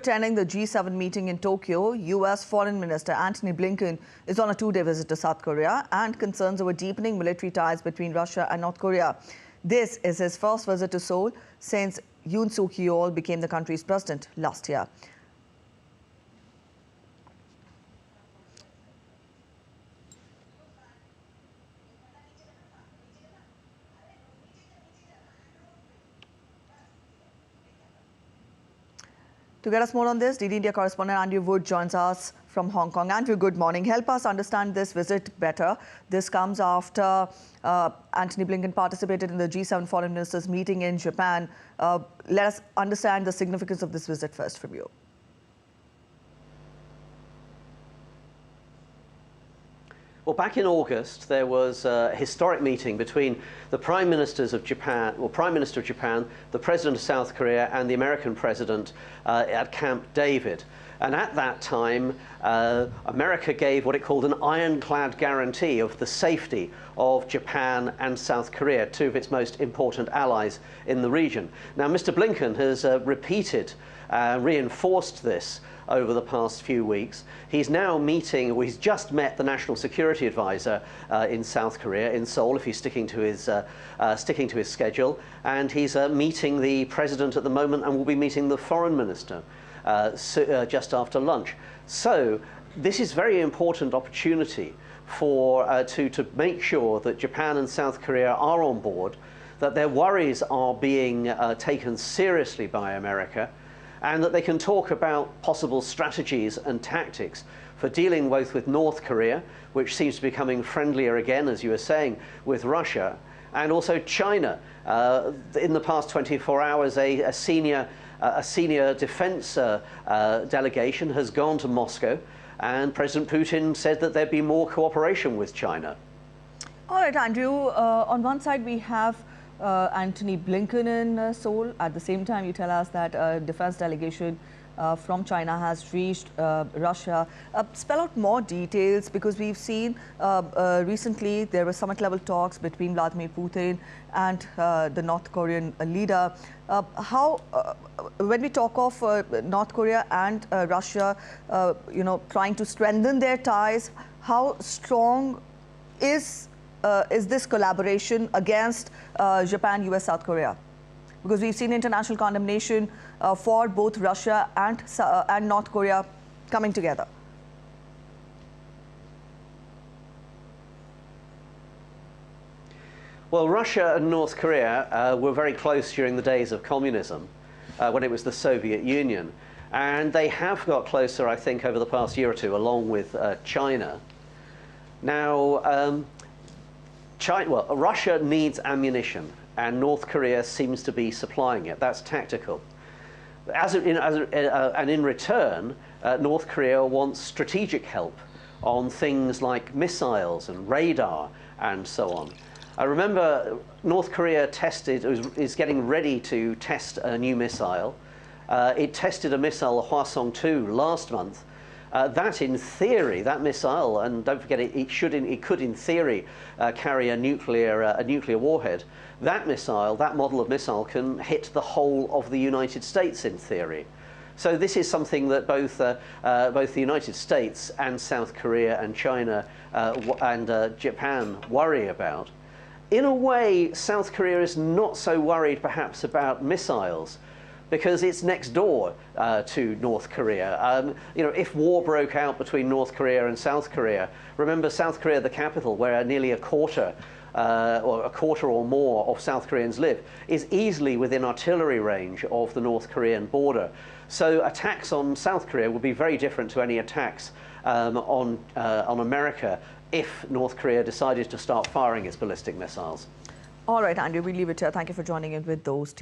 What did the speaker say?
Attending the G7 meeting in Tokyo, U.S. Foreign Minister Antony Blinken is on a two-day visit to South Korea and concerns over deepening military ties between Russia and North Korea. This is his first visit to Seoul since Yoon Suk-yeol became the country's president last year. To get us more on this, DD India correspondent Andrew Wood joins us from Hong Kong. Andrew, good morning. Help us understand this visit better. This comes after Antony Blinken participated in the G7 foreign ministers meeting in Japan. Let us understand the significance of this visit first from you. Well, back in August, there was a historic meeting between the Prime Ministers of Japan, or Prime Minister of Japan, the President of South Korea, and the American President at Camp David. And at that time, America gave what it called an ironclad guarantee of the safety of Japan and South Korea, two of its most important allies in the region. Now, Mr. Blinken has reinforced this over the past few weeks. He's now meeting, well, he's just met the National Security Advisor in South Korea, in Seoul, if he's sticking to his schedule, and he's meeting the President at the moment and will be meeting the Foreign Minister just after lunch. So this is a very important opportunity for to make sure that Japan and South Korea are on board, that their worries are being taken seriously by America, and that they can talk about possible strategies and tactics for dealing both with North Korea, which seems to be becoming friendlier again, as you were saying, with Russia, and also China. In the past 24 hours, a senior defense delegation has gone to Moscow, and President Putin said that there'd be more cooperation with China. All right, Andrew, on one side we have Antony Blinken in Seoul. At the same time, you tell us that a defense delegation from China has reached Russia. Spell out more details, because we've seen recently there were summit-level talks between Vladimir Putin and the North Korean leader. When we talk of North Korea and Russia, trying to strengthen their ties, how strong is this collaboration against Japan, US, South Korea? Because we've seen international condemnation for both Russia and North Korea coming together. Well, Russia and North Korea were very close during the days of communism, when it was the Soviet Union. And they have got closer, I think, over the past year or two, along with China. Now, Russia needs ammunition, and North Korea seems to be supplying it. That's tactical. And in return, North Korea wants strategic help on things like missiles and radar and so on. I remember North Korea is getting ready to test a new missile. It tested a missile, the Hwasong-2, last month. That, in theory, that missile, and don't forget, it could, in theory, carry a nuclear warhead. That missile, that model of missile, can hit the whole of the United States, in theory. So this is something that both the United States and South Korea and China and Japan worry about. In a way, South Korea is not so worried, perhaps, about missiles, because it's next door to North Korea. If war broke out between North Korea and South Korea, remember South Korea, the capital, where nearly a quarter or more of South Koreans live, is easily within artillery range of the North Korean border. So attacks on South Korea would be very different to any attacks on America if North Korea decided to start firing its ballistic missiles. All right, Andrew, we'll leave it here. Thank you for joining in with those